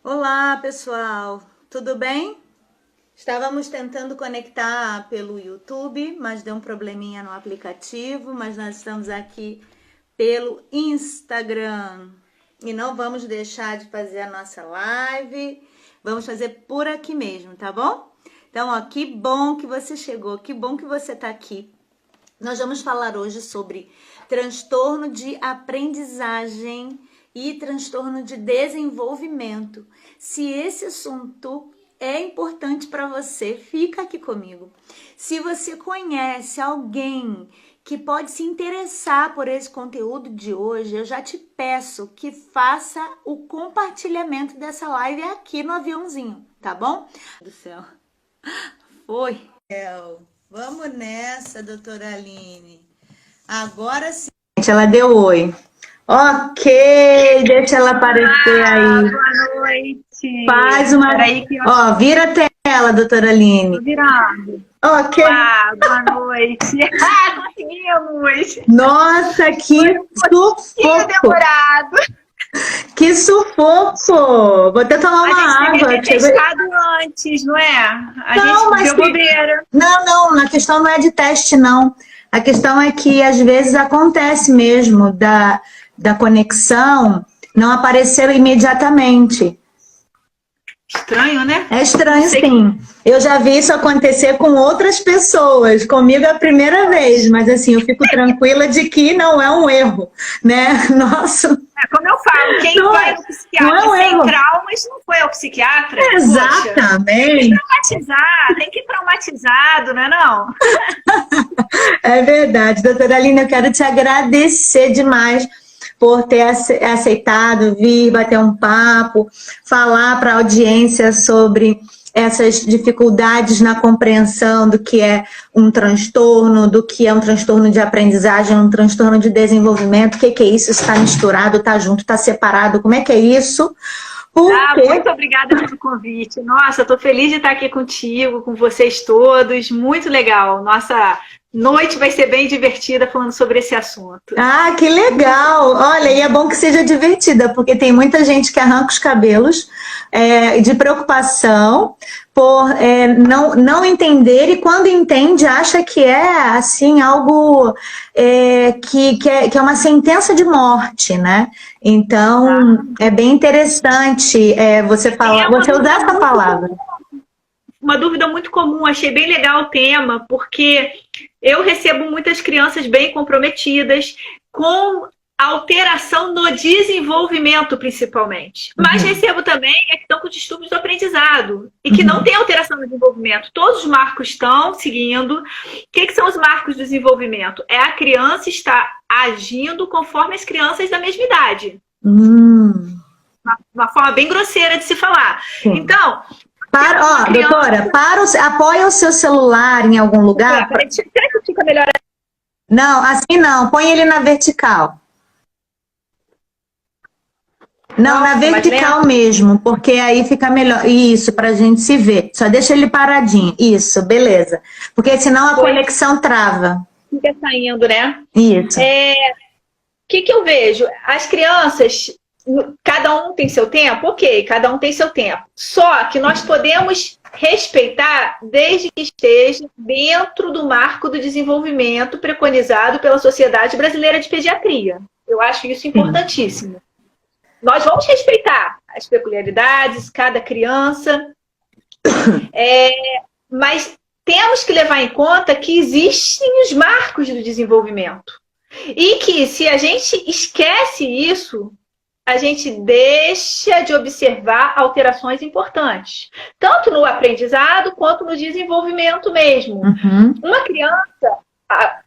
Olá, pessoal, tudo bem? Estávamos tentando conectar pelo YouTube, mas deu um probleminha no aplicativo, mas nós estamos aqui pelo Instagram. E não vamos deixar de fazer a nossa live, vamos fazer por aqui mesmo, tá bom? Então, ó, que bom que você chegou, que bom que você tá aqui. Nós vamos falar hoje sobre transtorno de aprendizagem e transtorno de desenvolvimento. Se esse assunto é importante para você, fica aqui comigo. Se você conhece alguém que pode se interessar por esse conteúdo de hoje, eu já te peço que faça o compartilhamento dessa live aqui no aviãozinho, tá bom? Do céu. Foi. Vamos nessa, doutora Aline. Agora sim. Ela deu oi. Ok, deixa ela aparecer aí. Boa noite. Faz uma... Ó, vira a tela, doutora Aline. Virado. Ok. Boa noite. Conseguimos. Nossa, que sufoco. Demorado. Que sufoco. Vou até tomar uma água. A gente devia ter testado antes, não é? A gente deu bobeira. Não, a questão não é de teste, não. A questão é que às vezes acontece mesmo da conexão não aparecer imediatamente. Estranho, né? É estranho, sim. Eu já vi isso acontecer com outras pessoas. Comigo é a primeira vez, mas assim, eu fico tranquila de que não é um erro, né? Nossa. Como eu falo, quem vai ao psiquiatra sem traumas não foi ao psiquiatra. Exatamente. Tem que ir traumatizado, não é não? É verdade. Doutora Aline, eu quero te agradecer demais por ter aceitado vir bater um papo, falar para a audiência sobre essas dificuldades na compreensão do que é um transtorno, do que é um transtorno de aprendizagem, um transtorno de desenvolvimento. O que é isso? Está misturado, está junto, está separado? Como é que é isso? Muito obrigada pelo convite. Nossa, estou feliz de estar aqui contigo, com vocês todos. Muito legal. Nossa noite vai ser bem divertida falando sobre esse assunto. Ah, que legal! Olha, e é bom que seja divertida, porque tem muita gente que arranca os cabelos de preocupação por não entender, e quando entende, acha que é assim, algo que é uma sentença de morte, né? Então, é bem interessante você usar essa palavra. Uma dúvida muito comum, achei bem legal o tema, porque eu recebo muitas crianças bem comprometidas com alteração no desenvolvimento, principalmente. Mas recebo também que estão com distúrbios do aprendizado e que não tem alteração no desenvolvimento. Todos os marcos estão seguindo. O que são os marcos do desenvolvimento? É a criança estar agindo conforme as crianças da mesma idade. Uma forma bem grosseira de se falar. Sim. Então... doutora, apoia o seu celular em algum lugar. Será que fica melhor? Não, assim não. Põe ele na vertical. Não, na vertical mesmo, porque aí fica melhor. Isso, pra gente se ver. Só deixa ele paradinho. Isso, beleza. Porque senão a conexão trava. Fica saindo, né? Isso. O que eu vejo? As crianças... Cada um tem seu tempo? Ok, cada um tem seu tempo. Só que nós podemos respeitar desde que esteja dentro do marco do desenvolvimento preconizado pela Sociedade Brasileira de Pediatria. Eu acho isso importantíssimo. Nós vamos respeitar as peculiaridades, cada criança, mas temos que levar em conta que existem os marcos do desenvolvimento. E que se a gente esquece isso... a gente deixa de observar alterações importantes, tanto no aprendizado quanto no desenvolvimento mesmo. Uma criança...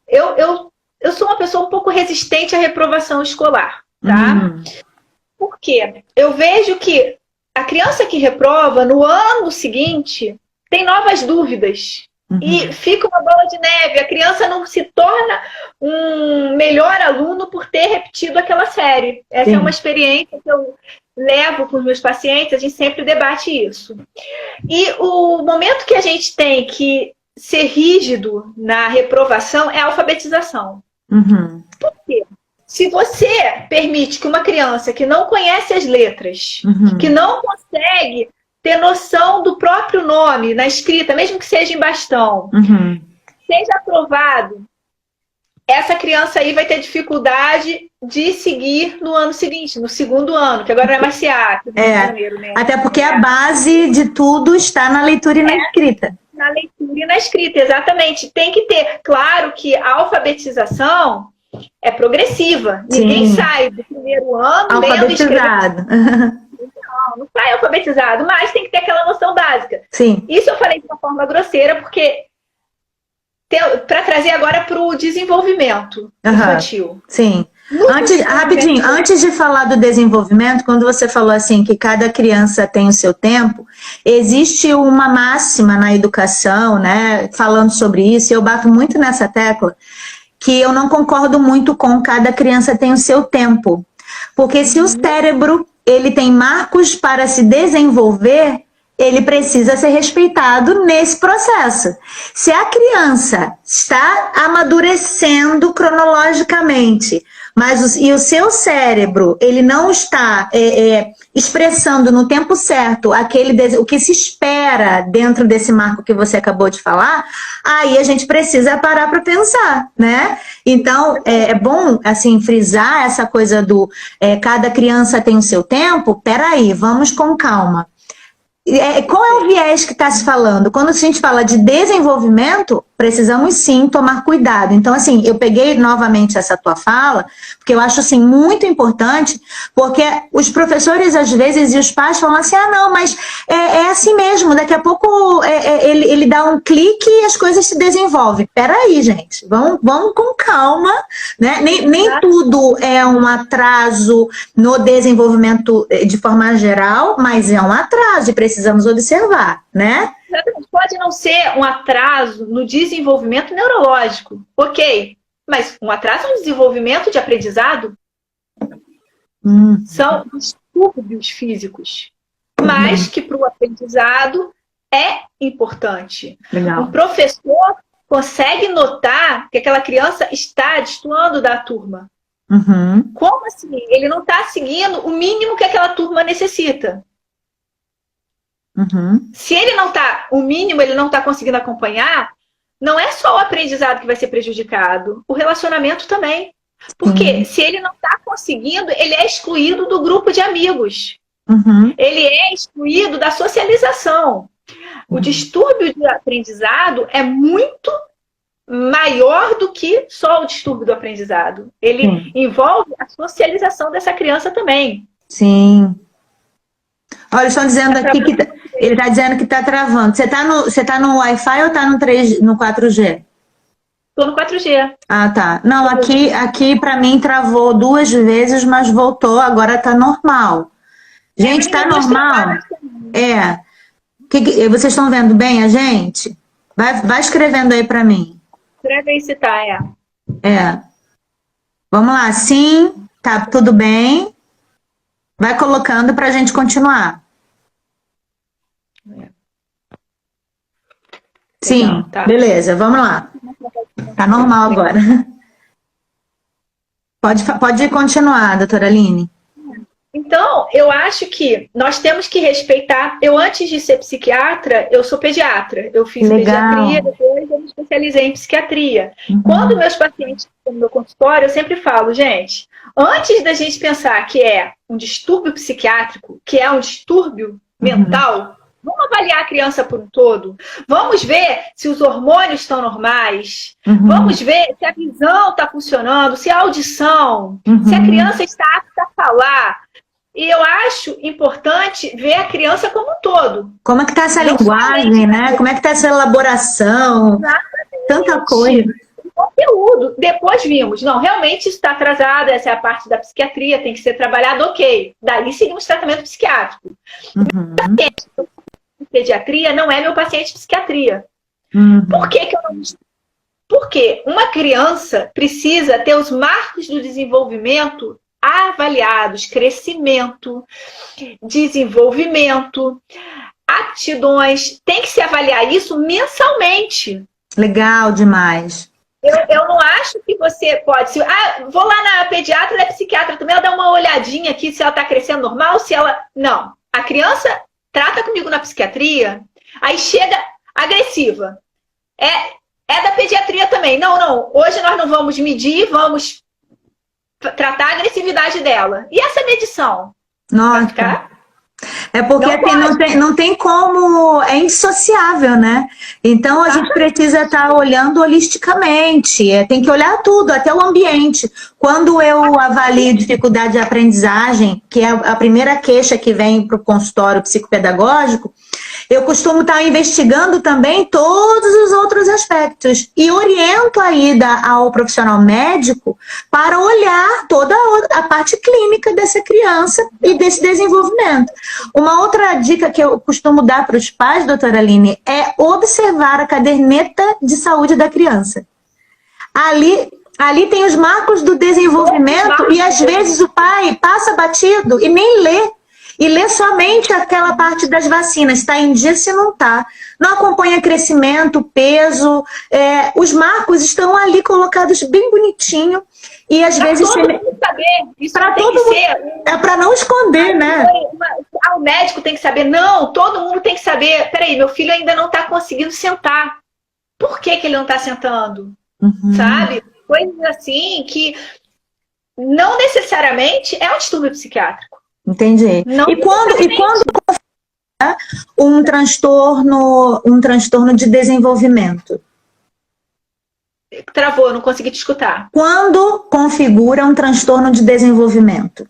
Eu sou uma pessoa um pouco resistente à reprovação escolar, tá? Por quê? Eu vejo que a criança que reprova, no ano seguinte, tem novas dúvidas. E fica uma bola de neve. A criança não se torna um melhor aluno por ter repetido aquela série. Essa é uma experiência que eu levo para os meus pacientes, a gente sempre debate isso. E o momento que a gente tem que ser rígido na reprovação é a alfabetização. Por quê? Se você permite que uma criança que não conhece as letras, que não consegue ter noção do próprio nome na escrita, mesmo que seja em bastão, seja aprovado, essa criança aí vai ter dificuldade de seguir no ano seguinte, no segundo ano, que agora não é mais SEAC, né? Até porque a base de tudo está na leitura e na escrita. Na leitura e na escrita, exatamente. Tem que ter. Claro que a alfabetização é progressiva. Sim. Ninguém sai do primeiro ano alfabetizado. Não sai alfabetizado, mas tem que ter aquela noção básica. Sim. Isso eu falei de uma forma grosseira, porque para trazer agora para o desenvolvimento infantil. Sim. Rapidinho, antes de falar do desenvolvimento, quando você falou assim que cada criança tem o seu tempo, existe uma máxima na educação, né, falando sobre isso, e eu bato muito nessa tecla, que eu não concordo muito com cada criança tem o seu tempo. Porque se o cérebro ele tem marcos para se desenvolver, ele precisa ser respeitado nesse processo. Se a criança está amadurecendo cronologicamente, mas o seu cérebro ele não está expressando no tempo certo o que se espera dentro desse marco que você acabou de falar, aí a gente precisa parar para pensar, né? Então, é bom assim, frisar essa coisa do cada criança tem o seu tempo. Peraí, vamos com calma. Qual é o viés que está se falando? Quando a gente fala de desenvolvimento, precisamos sim tomar cuidado. Então, assim, eu peguei novamente essa tua fala, porque eu acho assim, muito importante, porque os professores, às vezes, e os pais falam assim, não, mas é assim mesmo, daqui a pouco ele dá um clique e as coisas se desenvolvem. Peraí, gente, vamos com calma, né? Nem tudo é um atraso no desenvolvimento de forma geral, mas é um atraso e precisamos observar, né? Pode não ser um atraso no desenvolvimento neurológico, ok, mas um atraso no desenvolvimento de aprendizado são distúrbios físicos, mas que para o aprendizado é importante. Legal. O professor consegue notar que aquela criança está destoando da turma. Como assim? Ele não está seguindo o mínimo que aquela turma necessita. Se ele não está, o mínimo ele não está conseguindo acompanhar, não é só o aprendizado que vai ser prejudicado, o relacionamento também. Porque se ele não está conseguindo, ele é excluído do grupo de amigos. Ele é excluído da socialização. O distúrbio de aprendizado é muito maior do que só o distúrbio do aprendizado. Ele envolve a socialização dessa criança também. Sim. Olha, estão dizendo aqui que ele está dizendo que está travando. Você tá no Wi-Fi ou está no 4G? Estou no 4G. Ah, tá. Não, aqui para mim travou 2 vezes, mas voltou. Agora está normal. Gente, está normal? Vocês estão vendo bem a gente? Vai escrevendo aí para mim. Escreve aí se tá, Vamos lá. Sim, tá tudo bem. Vai colocando para a gente continuar. Sim, legal, tá. Beleza, vamos lá. Tá normal agora. Pode continuar, doutora Aline. Então, eu acho que nós temos que respeitar... Eu, antes de ser psiquiatra, eu sou pediatra. Eu fiz pediatria, depois eu me especializei em psiquiatria. Quando meus pacientes estão no meu consultório, eu sempre falo, gente, antes da gente pensar que é um distúrbio psiquiátrico, que é um distúrbio mental, vamos avaliar a criança por um todo. Vamos ver se os hormônios estão normais. Vamos ver se a visão está funcionando, se a audição, se a criança está apta a falar. E eu acho importante ver a criança como um todo. Como é que está essa linguagem, né? Como é que está essa elaboração? Exatamente. Tanta coisa. Conteúdo. Depois vimos, não, realmente isso está atrasado, essa é a parte da psiquiatria, tem que ser trabalhado, ok. Daí seguimos tratamento psiquiátrico. O paciente de pediatria não é meu paciente de psiquiatria. Por que eu não... Porque uma criança precisa ter os marcos do desenvolvimento avaliados, crescimento, desenvolvimento, aptidões, tem que se avaliar isso mensalmente. Legal demais. Eu não acho que você pode... vou lá na pediatra, ela é psiquiatra também, ela dá uma olhadinha aqui se ela está crescendo normal, se ela... Não. A criança trata comigo na psiquiatria, aí chega agressiva. É da pediatria também. Não. Hoje nós não vamos medir, vamos tratar a agressividade dela. E essa medição? Nossa. Vai ficar? É porque assim, não tem como, é indissociável, né? Então a gente precisa estar olhando holisticamente, tem que olhar tudo, até o ambiente. Quando eu avalio dificuldade de aprendizagem, que é a primeira queixa que vem para o consultório psicopedagógico, eu costumo estar investigando também todos os outros aspectos e oriento a ida ao profissional médico para olhar toda a parte clínica dessa criança e desse desenvolvimento. Uma outra dica que eu costumo dar para os pais, doutora Aline, é observar a caderneta de saúde da criança. Ali tem os marcos do desenvolvimento e às vezes o pai passa batido e nem lê. E lê somente aquela parte das vacinas, está em dia se não está. Não acompanha crescimento, peso, os marcos estão ali colocados bem bonitinho. E às vezes... Todo mundo saber, isso pra tem todo que mundo, ser... É para não esconder, né? O médico tem que saber. Não, todo mundo tem que saber. Peraí, meu filho ainda não está conseguindo sentar. Por que ele não está sentando? Uhum. Sabe? Coisas assim que não necessariamente é um distúrbio psiquiátrico. Entendi. E quando um transtorno de desenvolvimento? Travou, não consegui te escutar. Quando configura um transtorno de desenvolvimento?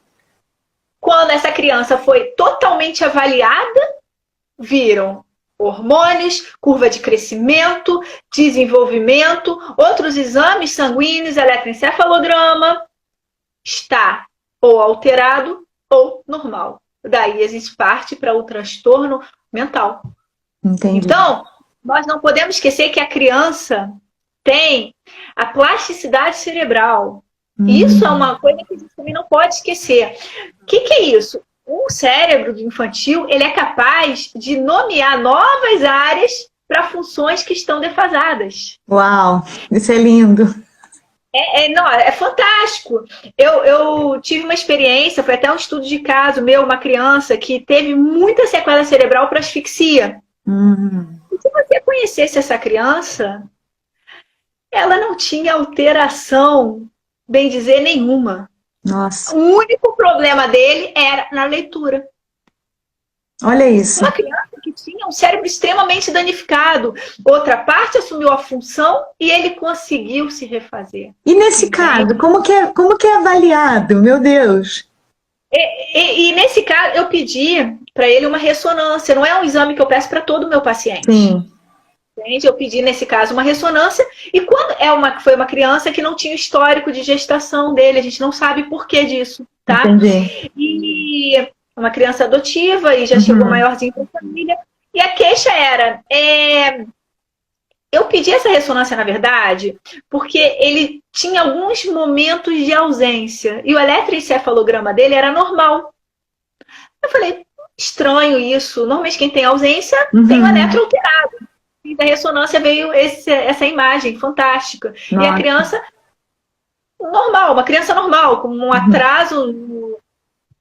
Quando essa criança foi totalmente avaliada, viram hormônios, curva de crescimento, desenvolvimento, outros exames sanguíneos, eletroencefalograma, está ou alterado ou normal. Daí a gente parte para o transtorno mental. Entendi. Então, nós não podemos esquecer que a criança tem a plasticidade cerebral. Isso é uma coisa que a gente também não pode esquecer. O que é isso? O cérebro do infantil, ele é capaz de nomear novas áreas para funções que estão defasadas. Uau, isso é lindo. É fantástico. Eu tive uma experiência, foi até um estudo de caso meu, uma criança que teve muita sequela cerebral para asfixia. E se você conhecesse essa criança, ela não tinha alteração, bem dizer, nenhuma. Nossa. O único problema dele era na leitura. Olha isso. Uma criança que tinha um cérebro extremamente danificado. Outra parte assumiu a função e ele conseguiu se refazer. E nesse caso, como que é avaliado? Meu Deus. E nesse caso, eu pedi para ele uma ressonância. Não é um exame que eu peço para todo o meu paciente. Sim. Entende? Eu pedi, nesse caso, uma ressonância. E quando foi uma criança que não tinha histórico de gestação dele, a gente não sabe por que disso, tá? Entendi. E uma criança adotiva e já chegou maiorzinho para a família. E a queixa era... Eu pedi essa ressonância, na verdade, porque ele tinha alguns momentos de ausência. E o eletroencefalograma dele era normal. Eu falei, estranho isso. Normalmente quem tem ausência tem o eletro alterado. E da ressonância veio essa imagem fantástica. Nossa. E a criança normal, uma criança normal, com um atraso,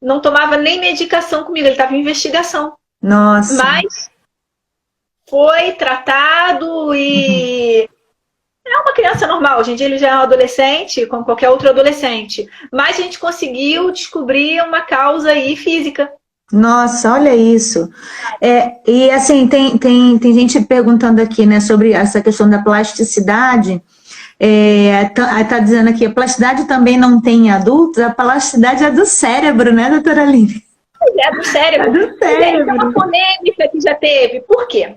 não tomava nem medicação comigo, ele estava em investigação. Nossa. Mas foi tratado e é uma criança normal. Hoje em dia ele já é um adolescente, como qualquer outro adolescente. Mas a gente conseguiu descobrir uma causa aí física. Nossa, olha isso. E assim, tem gente perguntando aqui, né, sobre essa questão da plasticidade. Tá dizendo aqui, a plasticidade também não tem em adultos, a plasticidade é do cérebro, né, doutora Aline? É do cérebro. É do cérebro. É uma polêmica que já teve. Por quê?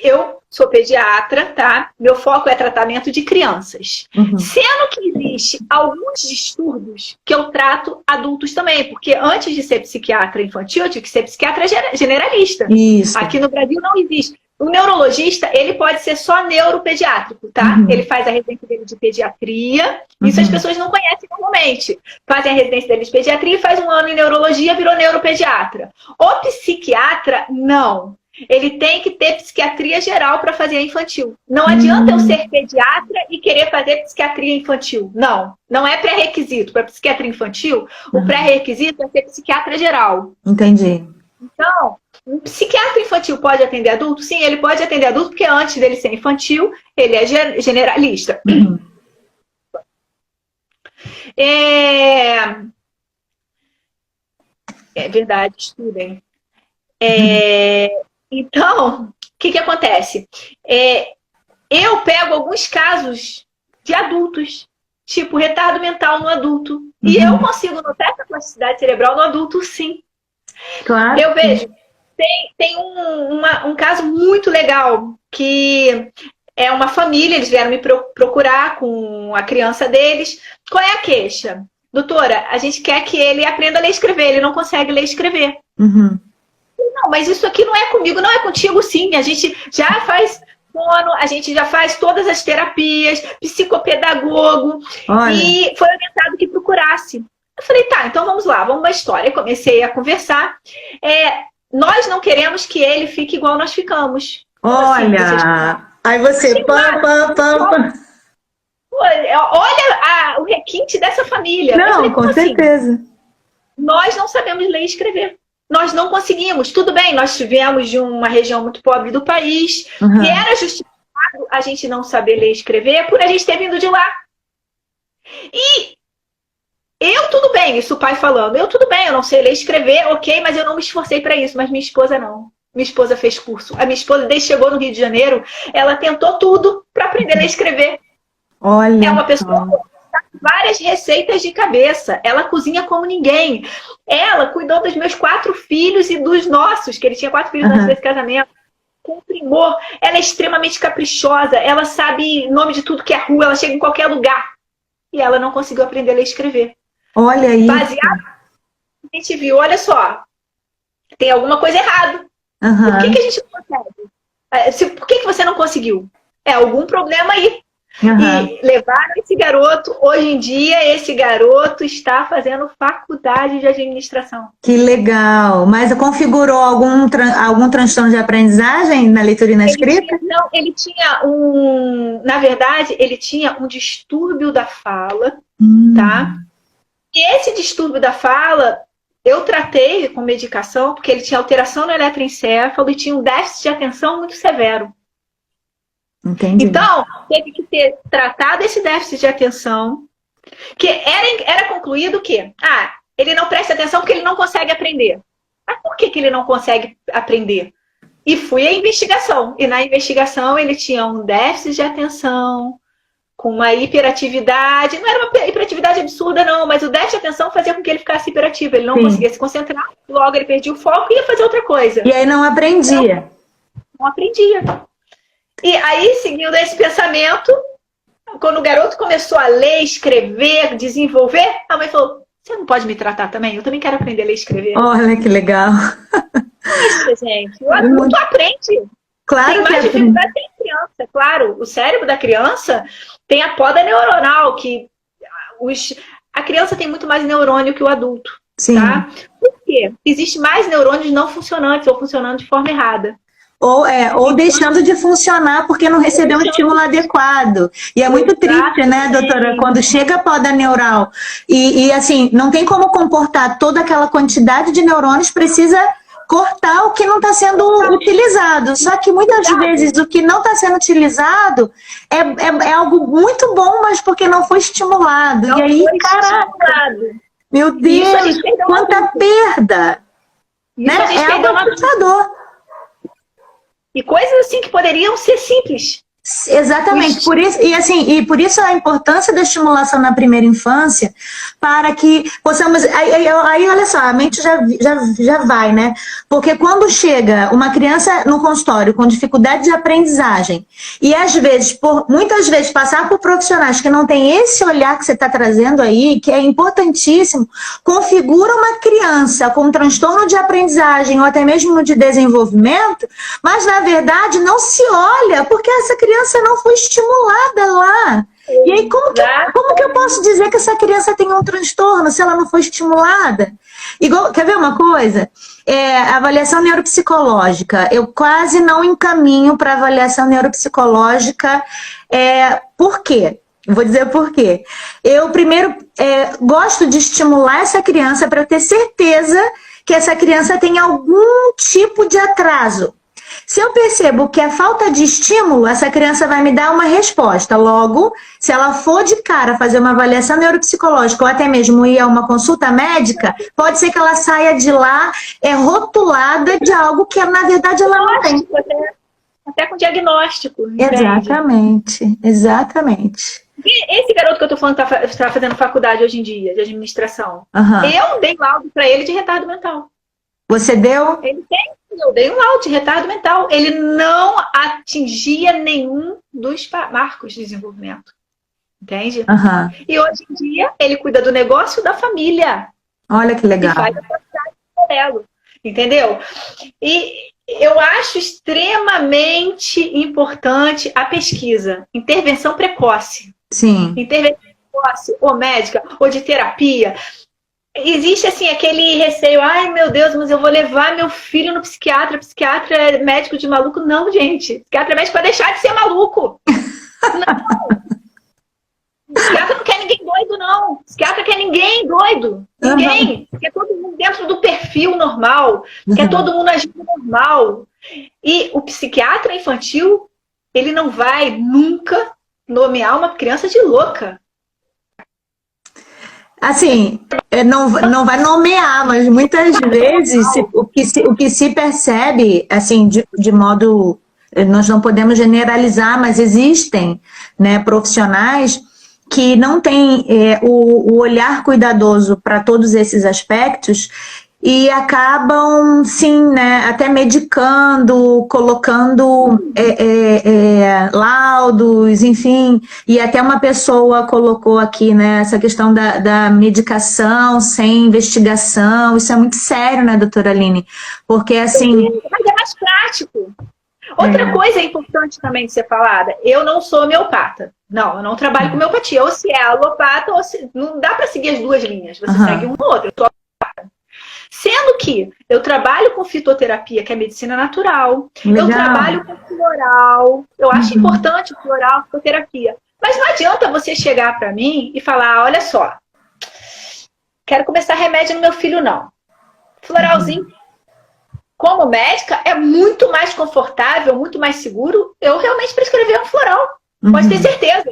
Eu sou pediatra, tá? Meu foco é tratamento de crianças. Sendo que existe alguns distúrbios que eu trato adultos também, porque antes de ser psiquiatra infantil, eu tive que ser psiquiatra generalista. Isso. Aqui no Brasil não existe. O neurologista, ele pode ser só neuropediátrico, tá? Ele faz a residência dele de pediatria, isso as pessoas não conhecem normalmente. Fazem a residência dele de pediatria e faz um ano em neurologia, virou neuropediatra. O psiquiatra, não. Ele tem que ter psiquiatria geral para fazer a infantil. Não adianta eu ser pediatra e querer fazer psiquiatria infantil. Não, não é pré-requisito. Para psiquiatria infantil, o pré-requisito é ser psiquiatra geral. Entendi. Então, um psiquiatra infantil pode atender adulto? Sim, ele pode atender adulto, porque antes dele ser infantil, ele é generalista. É verdade, estudem. Então, o que acontece? Eu pego alguns casos de adultos, tipo retardo mental no adulto, e eu consigo notar essa plasticidade cerebral no adulto, sim. Claro. Eu vejo. Tem um caso muito legal, que é uma família, eles vieram me procurar com a criança deles. Qual é a queixa? Doutora, a gente quer que ele aprenda a ler e escrever, ele não consegue ler e escrever. Não, mas isso aqui não é comigo, não é contigo, sim. A gente já faz fono, a gente já faz todas as terapias, psicopedagogo. Olha. E foi orientado que procurasse. Eu falei, tá, então vamos lá, vamos uma história. Eu comecei a conversar. Nós não queremos que ele fique igual nós ficamos. Olha, assim, aí você... Olha o requinte dessa família. Não, falei, com certeza. Assim? Nós não sabemos ler e escrever. Nós não conseguimos. Tudo bem, nós tivemos de uma região muito pobre do país, e era justificado a gente não saber ler e escrever por a gente ter vindo de lá. E tudo bem, isso o pai falando, tudo bem, eu não sei ler e escrever, ok, mas eu não me esforcei para isso, mas minha esposa não. Minha esposa fez curso. A minha esposa, desde que chegou no Rio de Janeiro, ela tentou tudo para aprender a ler e escrever. Olha. É uma pessoa com várias receitas de cabeça. Ela cozinha como ninguém. Ela cuidou dos meus 4 filhos e dos nossos, que ele tinha 4 filhos antes desse casamento. Com primor. Ela é extremamente caprichosa. Ela sabe nome de tudo que é rua. Ela chega em qualquer lugar. E ela não conseguiu aprender a ler e escrever. Olha aí. Baseado, a gente viu, olha só, tem alguma coisa errada. Por que a gente não consegue? Por que você não conseguiu? Algum problema aí. E levaram esse garoto, hoje em dia esse garoto está fazendo faculdade de administração. Que legal! Mas configurou algum transtorno de aprendizagem na leitura e na escrita? Ele tinha na verdade, ele tinha um distúrbio da fala, tá? E esse distúrbio da fala, eu tratei com medicação, porque ele tinha alteração no eletroencéfalo e tinha um déficit de atenção muito severo. Entendi. Então, teve que ter tratado esse déficit de atenção, que era concluído que ele não presta atenção porque ele não consegue aprender. Mas por que ele não consegue aprender? E fui à investigação. E na investigação ele tinha um déficit de atenção, com uma hiperatividade. Não era uma hiperatividade absurda, não, mas o déficit de atenção fazia com que ele ficasse hiperativo. Ele não conseguia se concentrar, logo ele perdia o foco e ia fazer outra coisa. E aí não aprendia. Não aprendia. E aí, seguindo esse pensamento, quando o garoto começou a ler, escrever, desenvolver, a mãe falou, você não pode me tratar também? Eu também quero aprender a ler e escrever. Olha, que legal. Isso, gente. O adulto aprende. Claro tem mais dificuldade que a criança, claro. O cérebro da criança tem a poda neuronal, que a criança tem muito mais neurônio que o adulto. Sim. Tá? Por quê? Existe mais neurônios não funcionantes ou funcionando de forma errada. Ou deixando de funcionar porque não recebeu um estímulo adequado. E é muito triste, né, doutora, quando chega a poda neural e assim, não tem como comportar toda aquela quantidade de neurônios, precisa cortar o que não está sendo utilizado. Só que muitas vezes o que não está sendo utilizado é algo muito bom, mas porque não foi estimulado. E aí, caraca, meu Deus, quanta perda! Né? É algo assustador. E coisas assim que poderiam ser simples. Exatamente, por isso a importância da estimulação na primeira infância, para que possamos... Aí olha só, a mente já vai, né? Porque quando chega uma criança no consultório com dificuldade de aprendizagem, e às vezes, muitas vezes, passar por profissionais que não têm esse olhar que você está trazendo aí, que é importantíssimo, configura uma criança com transtorno de aprendizagem ou até mesmo de desenvolvimento, mas na verdade não se olha, porque essa criança não foi estimulada lá. E aí, como que eu posso dizer que essa criança tem um transtorno se ela não foi estimulada? Igual, quer ver uma coisa? Avaliação neuropsicológica. Eu quase não encaminho para avaliação neuropsicológica. Por quê? Vou dizer por quê. Eu primeiro gosto de estimular essa criança para eu ter certeza que essa criança tem algum tipo de atraso. Se eu percebo que é falta de estímulo, essa criança vai me dar uma resposta. Logo, se ela for de cara fazer uma avaliação neuropsicológica ou até mesmo ir a uma consulta médica, pode ser que ela saia de lá rotulada de algo que, na verdade, ela não tem. Até com diagnóstico. Exatamente, exatamente. Esse garoto que eu tô falando está fazendo faculdade hoje em dia, de administração. Uhum. Eu dei laudo para ele de retardo mental. Você deu? Eu dei um laudo de retardo mental. Ele não atingia nenhum dos marcos de desenvolvimento. Entende? Uhum. E hoje em dia, ele cuida do negócio da família. Olha que legal. E faz a faculdade de modelo. Entendeu? E eu acho extremamente importante a pesquisa. Intervenção precoce. Sim. Intervenção precoce, ou médica, ou de terapia. Existe, assim, aquele receio, ai, meu Deus, mas eu vou levar meu filho no psiquiatra, psiquiatra é médico de maluco. Não, gente, psiquiatra é médico para deixar de ser maluco. Não. Psiquiatra não quer ninguém doido, não. Psiquiatra quer ninguém doido. Ninguém. Uhum. Quer todo mundo dentro do perfil normal. Uhum. Quer todo mundo agindo normal. E o psiquiatra infantil, ele não vai nunca nomear uma criança de louca. Assim, não vai nomear, mas muitas vezes o que se percebe, assim, de modo... Nós não podemos generalizar, mas existem, né, profissionais que não têm o olhar cuidadoso para todos esses aspectos e acabam, sim, né, até medicando, colocando laudos, enfim. E até uma pessoa colocou aqui, né, essa questão da medicação sem investigação. Isso é muito sério, né, doutora Aline? Porque, assim... Mas é mais prático. Outra coisa importante também de ser falada, eu não sou homeopata. Não, eu não trabalho com homeopatia. Ou se é alopata, ou se... Não dá para seguir as duas linhas. Você segue uma ou outra. Eu sou alopata. Sendo que eu trabalho com fitoterapia, que é medicina natural. Legal. Eu trabalho com floral. Eu acho importante floral, fitoterapia. Mas não adianta você chegar para mim e falar, olha só, quero começar remédio no meu filho, não. Floralzinho. Como médica, é muito mais confortável, muito mais seguro eu realmente prescrever um floral. Pode ter certeza.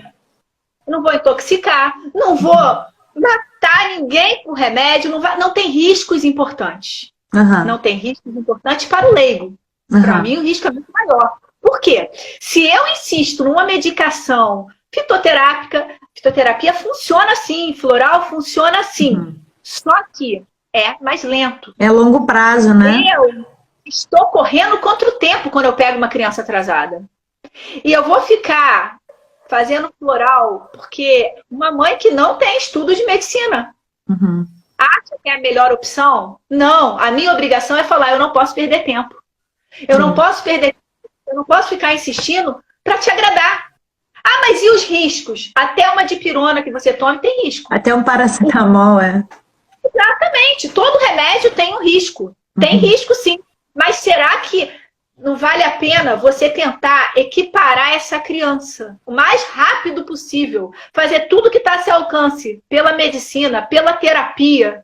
Não vou intoxicar, não vou matar ninguém com remédio, não tem riscos importantes. Não tem riscos importantes para o leigo. Para mim, o risco é muito maior. Por quê? Se eu insisto numa medicação fitoterápica, fitoterapia funciona assim, floral funciona assim. Só que é mais lento. É longo prazo, né? Eu estou correndo contra o tempo quando eu pego uma criança atrasada. E eu vou ficar fazendo floral porque uma mãe que não tem estudo de medicina acha que é a melhor opção? Não. A minha obrigação é falar, eu não posso perder tempo. Eu não posso perder tempo. Eu não posso ficar insistindo para te agradar. Ah, mas e os riscos? Até uma dipirona que você tome tem risco. Até um paracetamol, Exatamente. Todo remédio tem um risco. Tem risco, sim. Mas será que não vale a pena você tentar equiparar essa criança o mais rápido possível? Fazer tudo que está a seu alcance pela medicina, pela terapia,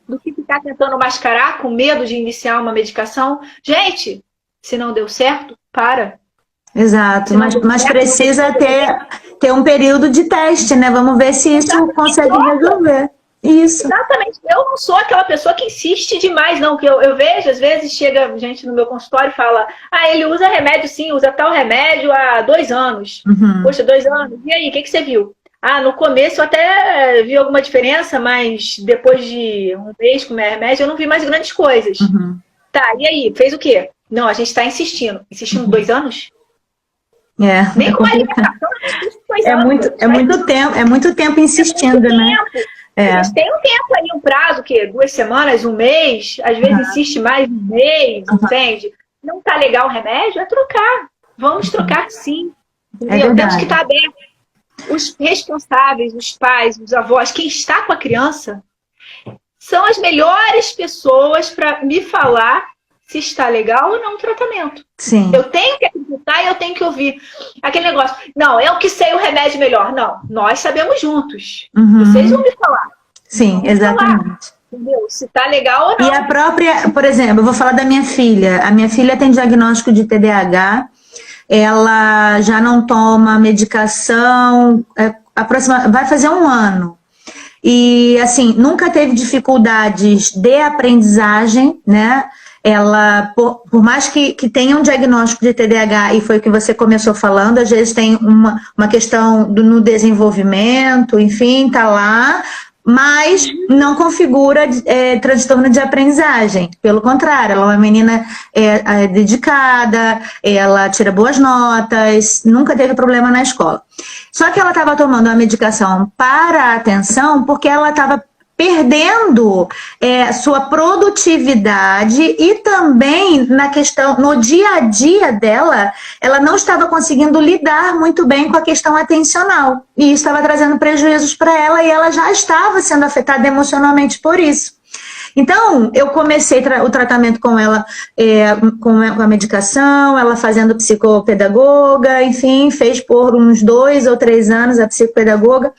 do que ficar tentando mascarar com medo de iniciar uma medicação? Gente, se não deu certo, para. Exato, mas precisa ter um período de teste, né? Vamos ver se isso consegue resolver. Isso. Exatamente. Eu não sou aquela pessoa que insiste demais, não. Que eu vejo, às vezes, chega gente no meu consultório e fala, ele usa remédio sim, usa tal remédio há 2 anos. Poxa, 2 anos. E aí, o que você viu? No começo eu até vi alguma diferença, mas depois de um mês com o remédio eu não vi mais grandes coisas. Tá, e aí? Fez o quê? Não, a gente está insistindo. Insistindo 2 anos? Nem com a alimentação, é muito tempo insistindo, né? A gente tem um tempo aí, um prazo, que 2 semanas, 1 mês, às vezes insiste mais 1 mês, entende? Não tá legal o remédio, é trocar. Vamos trocar sim. Temos que estar aberto. Os responsáveis, os pais, os avós, quem está com a criança, são as melhores pessoas para me falar se está legal ou não o tratamento. Sim. Eu tenho que acreditar e eu tenho que ouvir. Aquele negócio, não, eu que sei o remédio melhor. Não, nós sabemos juntos. Vocês vão me falar. Sim, exatamente. Entendeu? Se tá legal ou não. E a própria, por exemplo, eu vou falar da minha filha. A minha filha tem diagnóstico de TDAH. Ela já não toma medicação, vai fazer 1 ano. E, assim, nunca teve dificuldades de aprendizagem, né? Ela, por mais que tenha um diagnóstico de TDAH, e foi o que você começou falando, às vezes tem uma questão no desenvolvimento, enfim, tá lá, mas não configura transtorno de aprendizagem. Pelo contrário, ela é uma menina dedicada, ela tira boas notas, nunca teve problema na escola. Só que ela estava tomando uma medicação para a atenção porque ela estava perdendo sua produtividade e também na questão, no dia a dia dela, ela não estava conseguindo lidar muito bem com a questão atencional. E isso estava trazendo prejuízos para ela e ela já estava sendo afetada emocionalmente por isso. Então, eu comecei o tratamento com ela, com a medicação, ela fazendo psicopedagoga, enfim, fez por uns 2 ou 3 anos a psicopedagoga.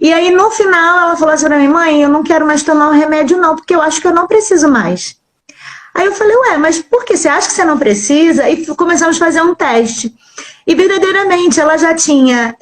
E aí, no final, ela falou assim pra mim, mãe, eu não quero mais tomar um remédio não, porque eu acho que eu não preciso mais. Aí eu falei, ué, mas por que você acha que você não precisa? E começamos a fazer um teste. E verdadeiramente, ela já tinha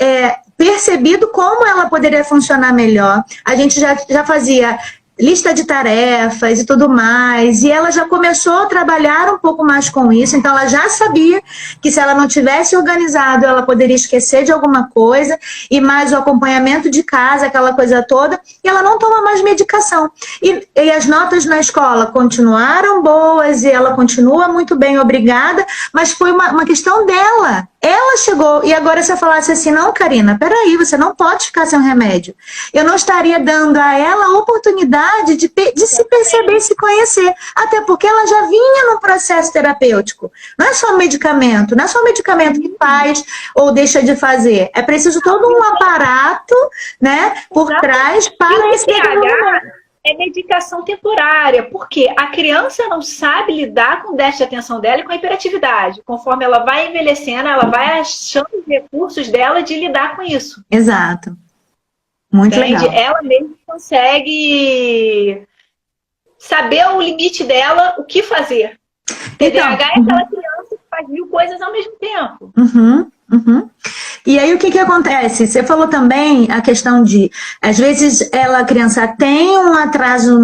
percebido como ela poderia funcionar melhor. A gente já fazia lista de tarefas e tudo mais, e ela já começou a trabalhar um pouco mais com isso, então ela já sabia que se ela não tivesse organizado, ela poderia esquecer de alguma coisa, e mais o acompanhamento de casa, aquela coisa toda, e ela não toma mais medicação. E as notas na escola continuaram boas, e ela continua muito bem, obrigada, mas foi uma questão dela. Ela chegou, e agora se eu falasse assim, não, Karina, peraí, você não pode ficar sem um remédio. Eu não estaria dando a ela a oportunidade de se perceber, se conhecer. Até porque ela já vinha num processo terapêutico. Não é só medicamento, não é só medicamento que faz ou deixa de fazer. É preciso todo um aparato, né, por trás para esse desenvolvimento. É medicação temporária, porque a criança não sabe lidar com o déficit de atenção dela e com a hiperatividade. Conforme ela vai envelhecendo, ela vai achando os recursos dela de lidar com isso. Exato. Muito legal. Ela mesma consegue saber o limite dela, o que fazer. TDAH é aquela criança que faz 1000 coisas ao mesmo tempo. E aí o que acontece? Você falou também a questão de, às vezes a criança tem um atraso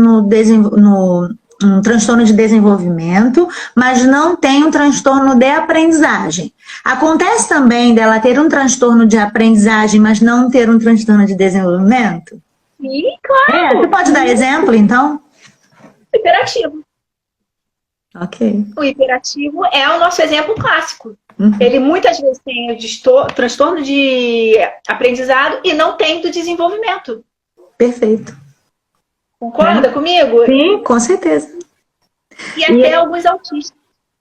um transtorno de desenvolvimento, mas não tem um transtorno de aprendizagem. Acontece também dela ter um transtorno de aprendizagem, mas não ter um transtorno de desenvolvimento? Sim, claro. Você pode dar exemplo, então? Hiperativo. Ok. O hiperativo é o nosso exemplo clássico. Ele muitas vezes tem o transtorno de aprendizado e não tem do desenvolvimento. Perfeito. Concorda comigo? Sim, com certeza. E até alguns autistas.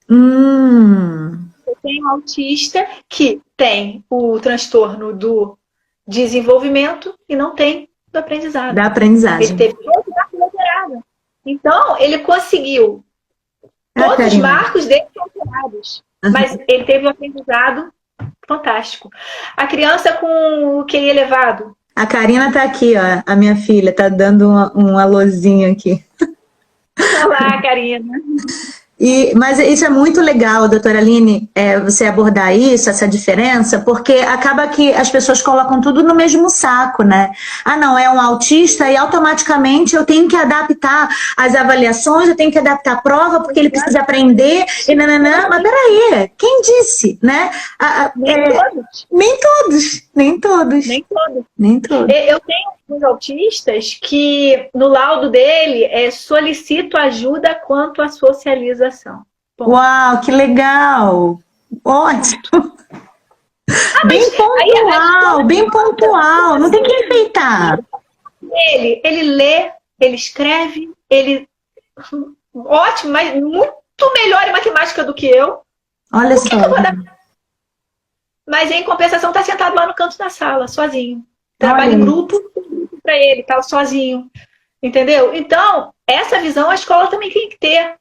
Eu tenho um autista que tem o transtorno do desenvolvimento e não tem do aprendizado. Da aprendizagem. Ele teve todo alterado. Então, ele conseguiu. Todos os marcos dele são alterados. Mas ele teve um aprendizado fantástico. A criança com o QI elevado. A Karina tá aqui, ó. A minha filha tá dando um alôzinho aqui. Olá, Karina. Mas isso é muito legal, doutora Aline, você abordar isso, essa diferença, porque acaba que as pessoas colocam tudo no mesmo saco, né? Ah, não, é um autista e automaticamente eu tenho que adaptar as avaliações, eu tenho que adaptar a prova porque ele precisa aprender, e nananã. Mas peraí, quem disse, né? Nem todos. Eu tenho uns autistas que no laudo dele solicito ajuda quanto à socialização. Bom. Uau, que legal! Ótimo! Bem pontual, não tem que enfeitar. Ele lê, ele escreve, ótimo, mas muito melhor em matemática do que eu. Olha só. mas em compensação está sentado lá no canto da sala, sozinho. Trabalha em grupo para ele, tá sozinho. Entendeu? Então, essa visão a escola também tem que ter.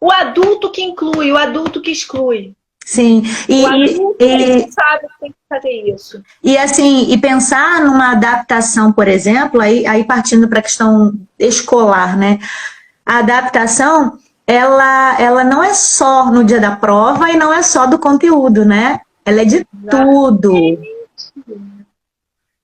O adulto que inclui, o adulto que exclui. Sim, o adulto ele sabe que tem que fazer isso. E assim, e pensar numa adaptação, por exemplo, aí partindo para a questão escolar, né? A adaptação, ela não é só no dia da prova e não é só do conteúdo, né? Ela é de tudo.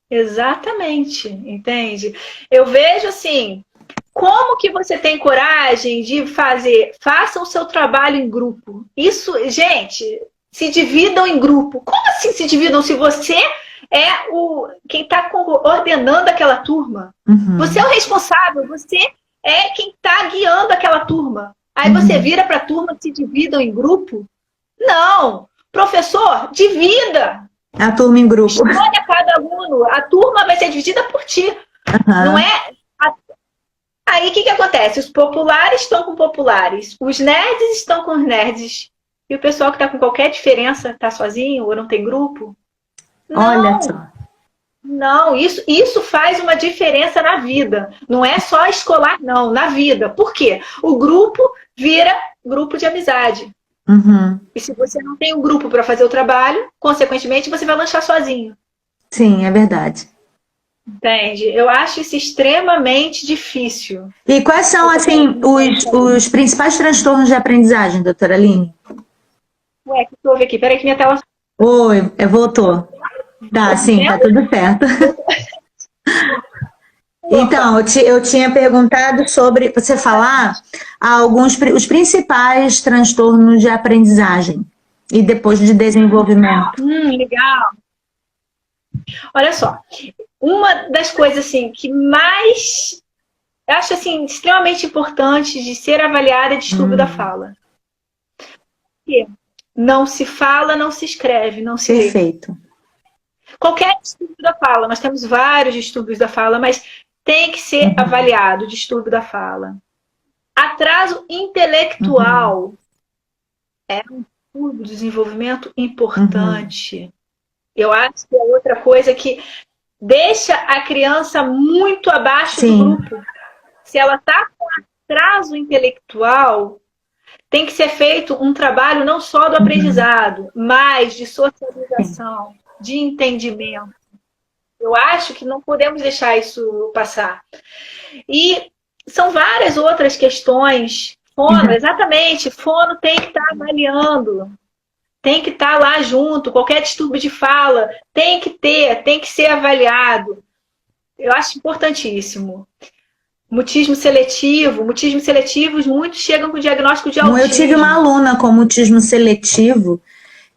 Exatamente, entende? Eu vejo assim, como que você tem coragem de fazer? Faça o seu trabalho em grupo. Isso, gente, se dividam em grupo. Como assim se dividam se você é quem está ordenando aquela turma? Uhum. Você é o responsável, você é quem está guiando aquela turma. Aí você vira para a turma, se dividam em grupo? Não! Professor, divida! A turma em grupo. Escolha cada aluno. A turma vai ser dividida por ti. Não é... Aí o que acontece? Os populares estão com populares. Os nerds estão com os nerds. E o pessoal que está com qualquer diferença está sozinho ou não tem grupo? Não. Olha só. Não, isso faz uma diferença na vida. Não é só escolar, não. Na vida. Por quê? O grupo vira grupo de amizade. Uhum. E se você não tem um grupo para fazer o trabalho, consequentemente, você vai lanchar sozinho. Sim, é verdade. Entende? Eu acho isso extremamente difícil. E quais são, assim, os principais transtornos de aprendizagem, doutora Aline? Ué, que houve aqui? Peraí que minha tela... Oi, voltou. Tá, sim, tá tudo certo. Então, eu tinha perguntado sobre você falar os principais transtornos de aprendizagem e depois de desenvolvimento. Legal. Olha só, uma das coisas assim que mais eu acho assim extremamente importante de ser avaliada é distúrbio da fala. Porque não se fala, não se escreve, não se lê. Perfeito. Qualquer distúrbio da fala, nós temos vários distúrbios da fala, mas tem que ser avaliado o distúrbio da fala. Atraso intelectual é um distúrbio de desenvolvimento importante. Eu acho que é outra coisa que deixa a criança muito abaixo do grupo. Se ela está com atraso intelectual, tem que ser feito um trabalho não só do aprendizado, mas de socialização, de entendimento. Eu acho que não podemos deixar isso passar. E são várias outras questões. Fono, exatamente. Fono tem que estar avaliando. Tem que estar lá junto. Qualquer distúrbio de fala tem que ser avaliado. Eu acho importantíssimo. Mutismo seletivo, muitos chegam com diagnóstico de autismo. Eu tive uma aluna com mutismo seletivo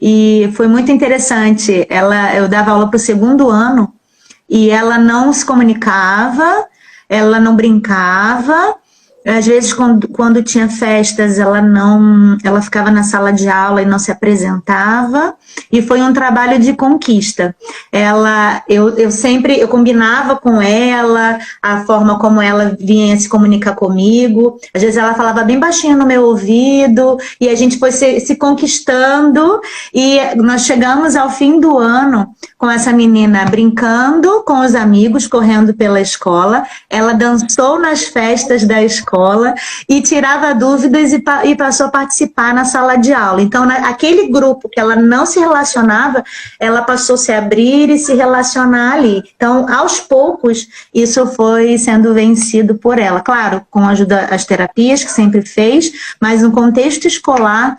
e foi muito interessante. Eu dava aula para o 2º ano e ela não se comunicava, ela não brincava. Às vezes, quando tinha festas, ela ficava na sala de aula e não se apresentava. E foi um trabalho de conquista. Eu combinava com ela a forma como ela vinha se comunicar comigo. Às vezes ela falava bem baixinho no meu ouvido e a gente foi se conquistando. E nós chegamos ao fim do ano com essa menina brincando com os amigos, correndo pela escola. Ela dançou nas festas da escola e tirava dúvidas e passou a participar na sala de aula. Então, aquele grupo que ela não se relacionava, ela passou a se abrir e se relacionar ali. Então, aos poucos, isso foi sendo vencido por ela. Claro, com a ajuda das terapias, que sempre fez, mas no contexto escolar,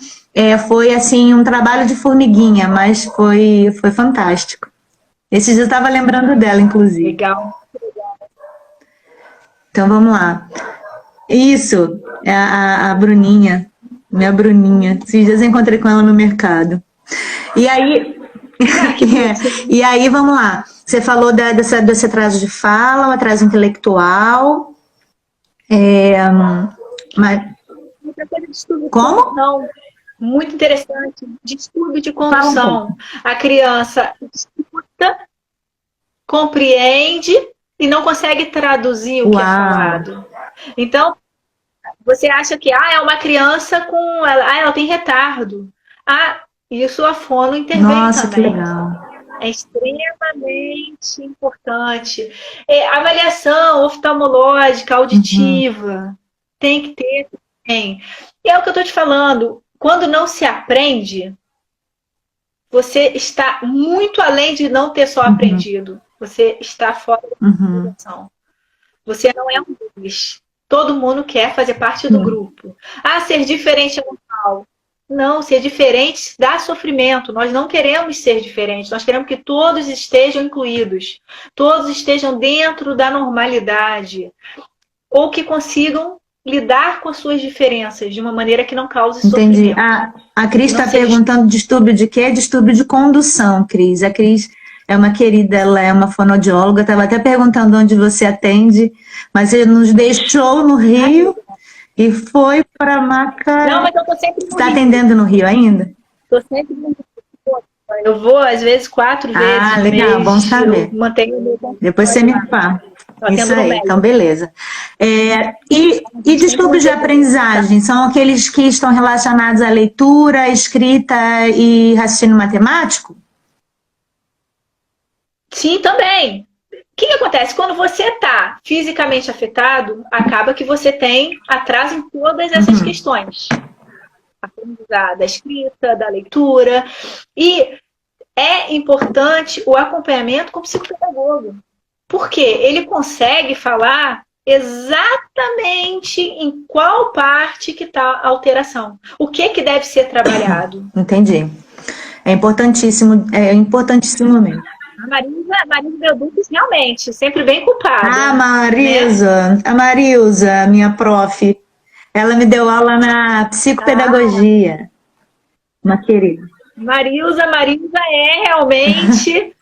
foi assim um trabalho de formiguinha, mas foi fantástico. Esses dias eu estava lembrando dela, inclusive. Legal. Então, vamos lá. Isso, é a Bruninha, minha Bruninha. Esses dias eu encontrei com ela no mercado. E aí, e aí vamos lá. Você falou desse atraso de fala, o atraso intelectual. Mas... Como? Não. Muito interessante. Distúrbio de condução. A criança escuta, compreende e não consegue traduzir o que é falado. Então, você acha que é uma criança ela tem retardo. Isso a fono intervém Nossa, que também. legal. É extremamente importante. Avaliação oftalmológica, Uhum, auditiva, tem que ter também. E é o que eu estou te falando. Quando não se aprende, você está muito além de não ter só uhum, aprendido. Você está fora da uhum. organização. Você não é um deles. Todo mundo quer fazer parte do Sim, grupo. Ah, ser diferente é normal. Não, ser diferente dá sofrimento. Nós não queremos ser diferentes. Nós queremos que todos estejam incluídos. Todos estejam dentro da normalidade. Ou que consigam lidar com as suas diferenças de uma maneira que não cause entendi. sofrimento. A Cris Que não está seja. perguntando distúrbio de quê? Distúrbio de condução, Cris. A Cris é uma querida, ela é uma fonoaudióloga. Estava até perguntando onde você atende, mas você nos deixou no Rio e foi para Não, Macaé. mas eu estou sempre no Está Rio. atendendo no Rio ainda? Estou sempre no Rio. Eu vou, às vezes, 4 vezes Ah, no legal, bom mês. Eu saber. mantenho o meu Depois você consultório me lá. fala. Eu Isso atendo no aí, então médico. beleza. A E gente sempre distúrbios de mantém o contato. aprendizagem são aqueles que estão relacionados à leitura, escrita e raciocínio matemático? Sim, também. O que acontece? Quando você está fisicamente afetado, acaba que você tem atraso em todas essas Uhum, questões. Aprendizado da escrita, da leitura. E é importante o acompanhamento com o psicopedagogo. Porque ele consegue falar exatamente em qual parte que está a alteração. O que deve ser trabalhado. entendi. É importantíssimo mesmo. A Marisa Belducci realmente, sempre bem culpada, né? A Marilza, minha prof, ela me deu aula na Ah, psicopedagogia, uma querida. Marilza é realmente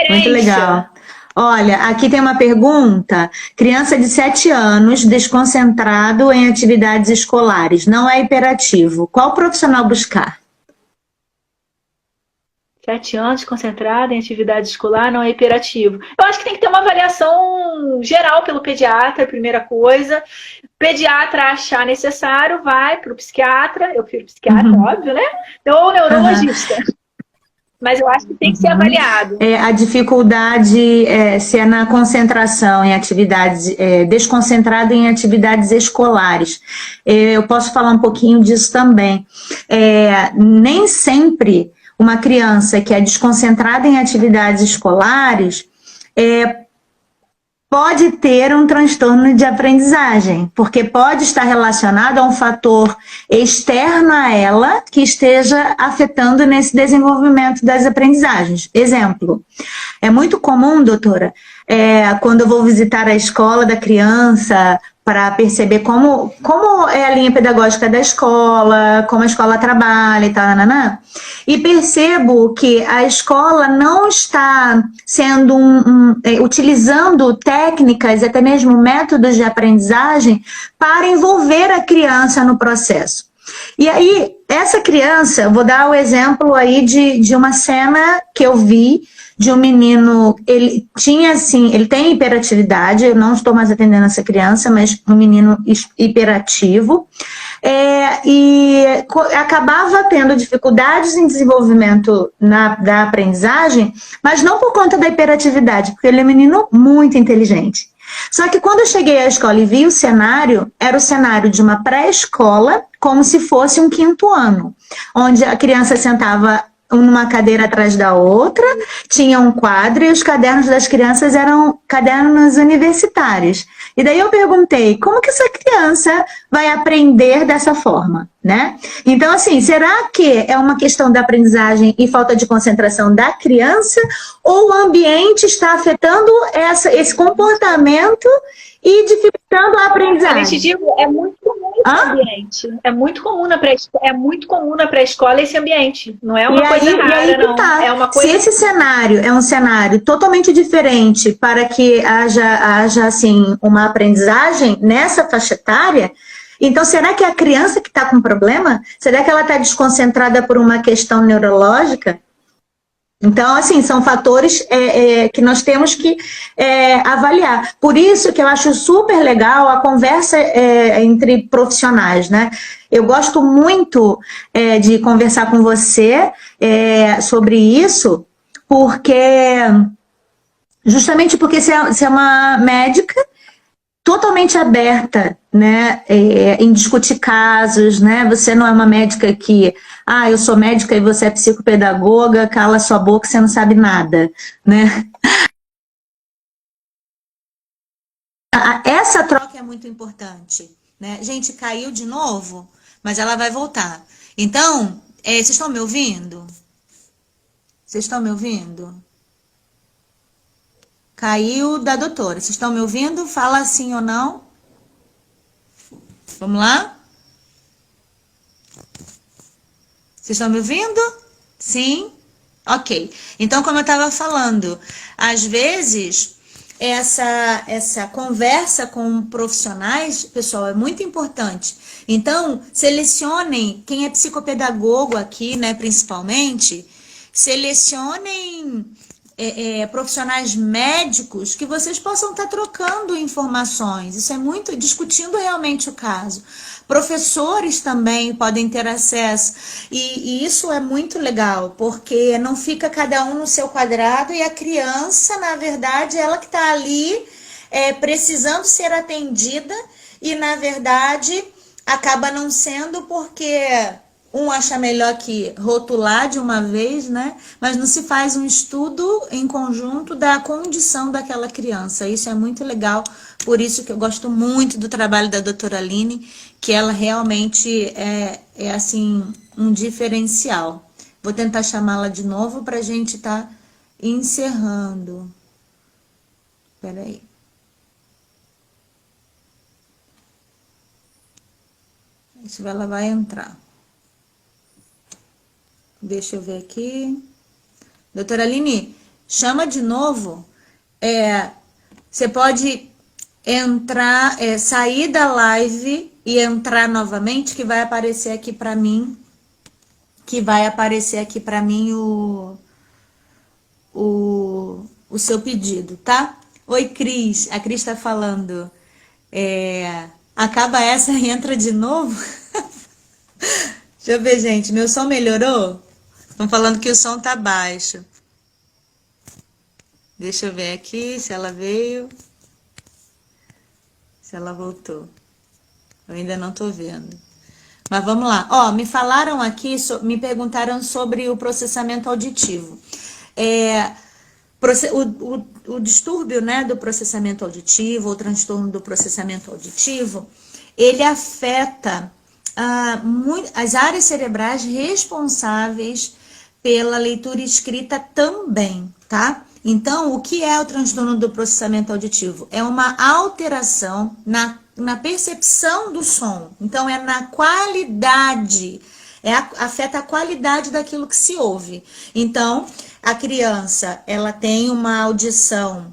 Muito legal. referência. Olha, aqui tem uma pergunta. Criança de 7 anos, desconcentrado em atividades escolares, não é hiperativo. Qual profissional buscar? 7 anos, concentrada em atividade escolar, não é hiperativo. Eu acho que tem que ter uma avaliação geral pelo pediatra, primeira coisa. Pediatra achar necessário, vai para o psiquiatra. Eu prefiro psiquiatra, Uhum. óbvio, né? Ou Aham. neurologista. Mas eu acho que tem que ser Uhum. avaliado. A dificuldade se é na concentração em atividades, desconcentrado em atividades escolares. Eu posso falar um pouquinho disso também. Nem sempre uma criança que é desconcentrada em atividades escolares pode ter um transtorno de aprendizagem, porque pode estar relacionado a um fator externo a ela que esteja afetando nesse desenvolvimento das aprendizagens. Exemplo, é muito comum, doutora, quando eu vou visitar a escola da criança para perceber como é a linha pedagógica da escola, como a escola trabalha e tal, nananã, e percebo que a escola não está sendo utilizando técnicas, até mesmo métodos de aprendizagem para envolver a criança no processo. E aí, essa criança, eu vou dar o exemplo aí de uma cena que eu vi de um menino, ele tem hiperatividade, eu não estou mais atendendo essa criança, mas um menino hiperativo, e acabava tendo dificuldades em desenvolvimento da aprendizagem, mas não por conta da hiperatividade, porque ele é um menino muito inteligente. Só que quando eu cheguei à escola e vi o cenário, era o cenário de uma pré-escola, como se fosse um 5º ano, onde a criança sentava numa cadeira atrás da outra, tinha um quadro e os cadernos das crianças eram cadernos universitários. E daí eu perguntei, como que essa criança vai aprender dessa forma, né? Então, assim, será que é uma questão da aprendizagem e falta de concentração da criança ou o ambiente está afetando esse comportamento e dificultando a Eu te aprendizagem? digo, é muito comum esse ambiente. É muito comum na pré-escola esse ambiente. Não é uma coisa E aí rara, que não. tá. É uma Se coisa. esse cenário é um cenário totalmente diferente para que haja assim, uma aprendizagem nessa faixa etária, então será que é a criança que está com problema? Será que ela está desconcentrada por uma questão neurológica? Então, assim, são fatores que nós temos que avaliar. Por isso que eu acho super legal a conversa entre profissionais, né? Eu gosto muito de conversar com você sobre isso, porque justamente porque você é uma médica totalmente aberta, né, em discutir casos, né? Você não é uma médica que, eu sou médica e você é psicopedagoga, cala sua boca, você não sabe nada, né? Essa troca é muito importante, né? Gente, caiu de novo, mas ela vai voltar. Então, vocês estão me ouvindo? Vocês estão me ouvindo? Caiu da doutora. Vocês estão me ouvindo? Fala sim ou não. Vamos lá? Vocês estão me ouvindo? Sim? Ok. Então, como eu estava falando, às vezes essa conversa com profissionais, pessoal, é muito importante. Então, selecionem, quem é psicopedagogo aqui, né, principalmente, selecionem profissionais médicos que vocês possam estar trocando informações. Isso é muito, discutindo realmente o caso. Professores também podem ter acesso. E isso é muito legal, porque não fica cada um no seu quadrado e a criança, na verdade, ela que está ali precisando ser atendida e, na verdade, acaba não sendo porque um acha melhor que rotular de uma vez, né? Mas não se faz um estudo em conjunto da condição daquela criança. Isso é muito legal, por isso que eu gosto muito do trabalho da doutora Aline, que ela realmente é assim, um diferencial. Vou tentar chamá-la de novo para a gente estar encerrando. Espera aí. Isso ela vai entrar. Deixa eu ver aqui. Doutora Aline, chama de novo. Você pode entrar, sair da live e entrar novamente, que vai aparecer aqui para mim. O seu pedido, tá? Oi, Cris. A Cris tá falando. Acaba essa e entra de novo? Deixa eu ver, gente. Meu som melhorou? Estão falando que o som tá baixo. Deixa eu ver aqui se ela veio. Se ela voltou. Eu ainda não tô vendo. Mas vamos lá. Me falaram aqui, me perguntaram sobre o processamento auditivo. O distúrbio, né, do processamento auditivo, o transtorno do processamento auditivo, ele afeta as áreas cerebrais responsáveis pela leitura escrita também, tá? Então, o que é o transtorno do processamento auditivo? É uma alteração na percepção do som. Então, é na qualidade, afeta a qualidade daquilo que se ouve. Então, a criança, ela tem uma audição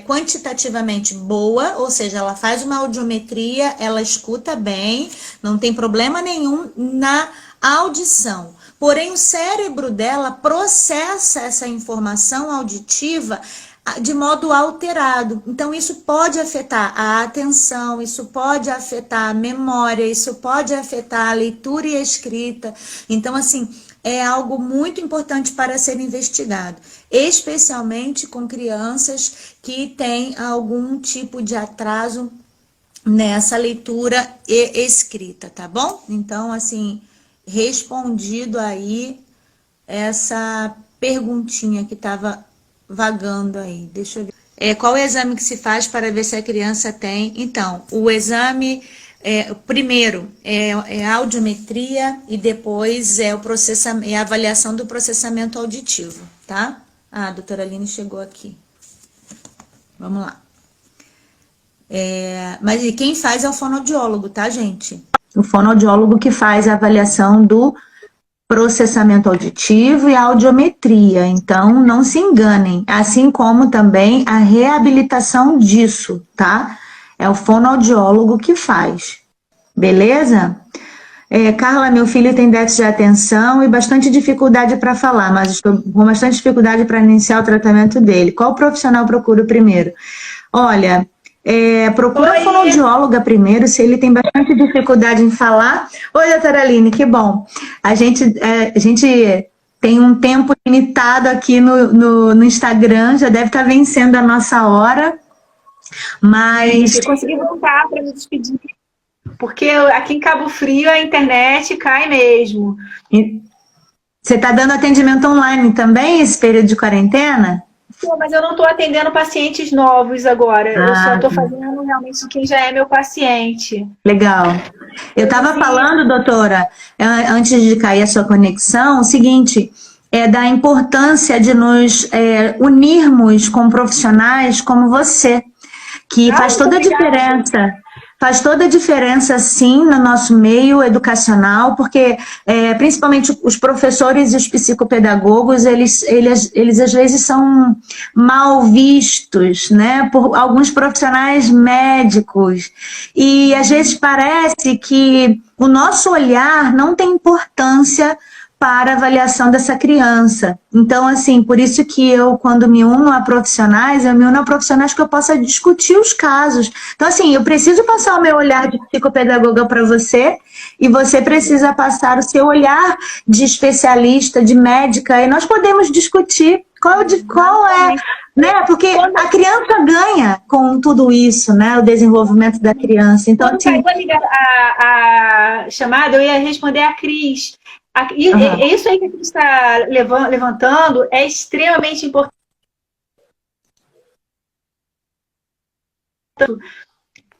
quantitativamente boa, ou seja, ela faz uma audiometria, ela escuta bem, não tem problema nenhum na audição. Porém, o cérebro dela processa essa informação auditiva de modo alterado. Então, isso pode afetar a atenção, isso pode afetar a memória, isso pode afetar a leitura e a escrita. Então, assim, é algo muito importante para ser investigado, especialmente com crianças que têm algum tipo de atraso nessa leitura e escrita, tá bom? Então, assim, respondido aí essa perguntinha que estava vagando aí. Deixa eu ver. Qual é o exame que se faz para ver se a criança tem? Então, o exame, primeiro é a audiometria e depois é a avaliação do processamento auditivo, tá? A doutora Aline chegou aqui. Vamos lá. Mas quem faz é o fonoaudiólogo, tá, gente? O fonoaudiólogo que faz a avaliação do processamento auditivo e a audiometria. Então, não se enganem. Assim como também a reabilitação disso, tá? É o fonoaudiólogo que faz. Beleza? Carla, meu filho tem déficit de atenção e bastante dificuldade para falar, mas estou com bastante dificuldade para iniciar o tratamento dele. Qual profissional procuro primeiro? Olha, procura a fonoaudióloga primeiro, se ele tem bastante dificuldade em falar. Oi, doutora Aline, que bom. A gente tem um tempo limitado aqui no Instagram, já deve estar vencendo a nossa hora, mas... Eu consegui voltar para me despedir. Porque aqui em Cabo Frio a internet cai mesmo. Você está dando atendimento online também, esse período de quarentena? Pô, mas eu não estou atendendo pacientes novos agora. Eu só estou fazendo realmente quem já é meu paciente. Legal. Eu estava falando, doutora, antes de cair a sua conexão, o seguinte, da importância de nos unirmos com profissionais como você, que faz toda a diferença. Faz toda a diferença, sim, no nosso meio educacional, porque principalmente os professores e os psicopedagogos, eles às vezes são mal vistos, né, por alguns profissionais médicos. E às vezes parece que o nosso olhar não tem importância para a avaliação dessa criança. Então, assim, por isso que eu, quando me uno a profissionais, eu me uno a profissionais que eu possa discutir os casos. Então, assim, eu preciso passar o meu olhar de psicopedagoga para você e você precisa passar o seu olhar de especialista, de médica, e nós podemos discutir qual é, né? Porque a criança ganha com tudo isso, né? O desenvolvimento da criança. Então, assim, quando a chamada, eu ia responder a Cris. Isso aí que a gente está levantando é extremamente importante.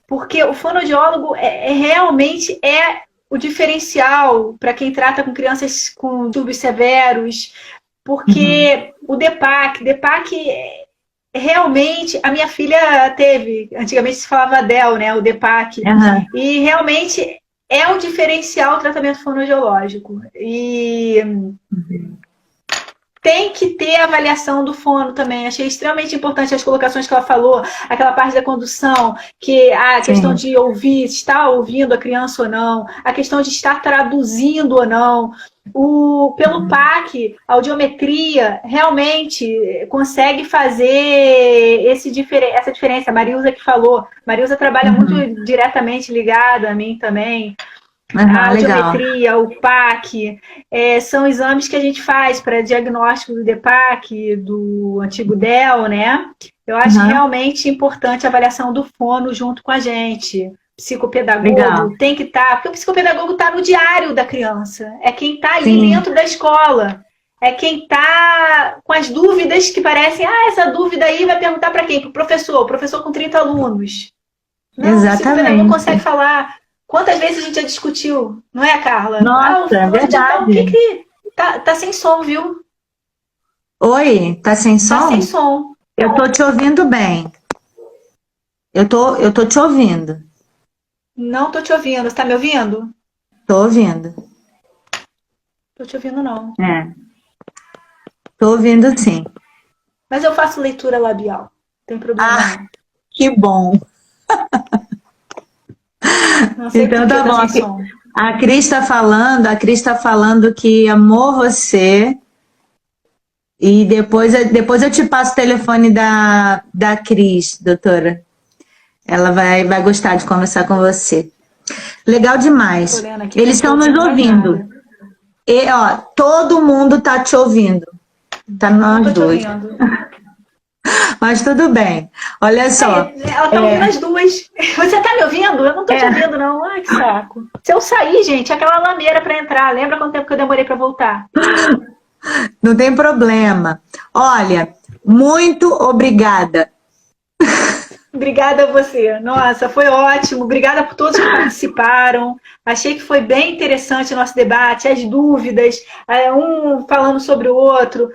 Porque o fonoaudiólogo realmente é o diferencial para quem trata com crianças com distúrbios severos. Porque o DEPAC realmente, a minha filha teve, antigamente se falava DEL, né? O DEPAC. E realmente é um diferencial o tratamento fonoaudiológico. E tem que ter avaliação do fono também. Achei extremamente importante as colocações que ela falou, aquela parte da condução, que a questão de ouvir, estar ouvindo a criança ou não, a questão de estar traduzindo ou não. Pelo PAC, a audiometria realmente consegue fazer essa diferença. A Marilza que falou. Marilza trabalha muito diretamente ligada a mim também. A audiometria, legal. O PAC, são exames que a gente faz para diagnóstico do DEPAC, do antigo DEL, né? Eu acho realmente importante a avaliação do fono junto com a gente. Psicopedagogo tem que estar, porque o psicopedagogo está no diário da criança, é quem está ali dentro da escola, é quem está com as dúvidas que parecem, essa dúvida aí vai perguntar para quem? Para o professor com 30 alunos. Não, exatamente. O psicopedagogo não consegue falar. Quantas vezes a gente já discutiu, não é, Carla? Nossa, é verdade. Tá sem som, viu? Oi, tá sem som? Tá sem som. Eu tô te ouvindo bem. Eu tô te ouvindo. Não tô te ouvindo. Você tá me ouvindo? Tô ouvindo. Tô te ouvindo, não. Tô ouvindo, sim. Mas eu faço leitura labial. Não tem problema não. Que bom. Então tá bom. A Cris tá falando que amou você. E depois eu te passo o telefone da Cris, doutora. Ela vai gostar de conversar com você. Legal demais. Eles estão nos ouvindo. E, todo mundo tá te ouvindo. Tá nós dois. Mas tudo bem. Olha só. Ela tá ouvindo as duas. Você tá me ouvindo? Eu não tô te ouvindo, não. Ai, que saco. Se eu sair, gente, aquela lameira para entrar. Lembra quanto tempo que eu demorei para voltar? Não tem problema. Olha, muito obrigada. Obrigada a você. Nossa, foi ótimo. Obrigada por todos que participaram. Achei que foi bem interessante o nosso debate, as dúvidas, um falando sobre o outro.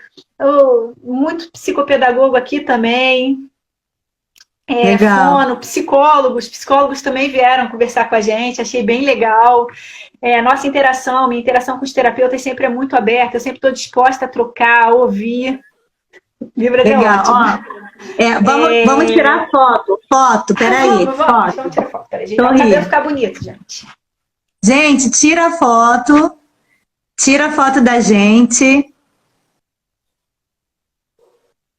Muito psicopedagogo aqui também. Fono, psicólogos também vieram conversar com a gente. Achei bem legal. Nossa interação, minha interação com os terapeutas sempre é muito aberta. Eu sempre estou disposta a trocar, a ouvir. Libra é ótimo. Vamos tirar foto. Peraí. Vamos tirar foto. Peraí, gente. O cabelo ficar bonito, gente. Gente, tira a foto da gente.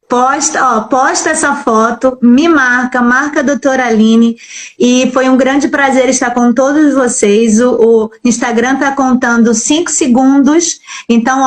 Posta essa foto, me marca a doutora Aline, e foi um grande prazer estar com todos vocês. O Instagram está contando 5 segundos, então,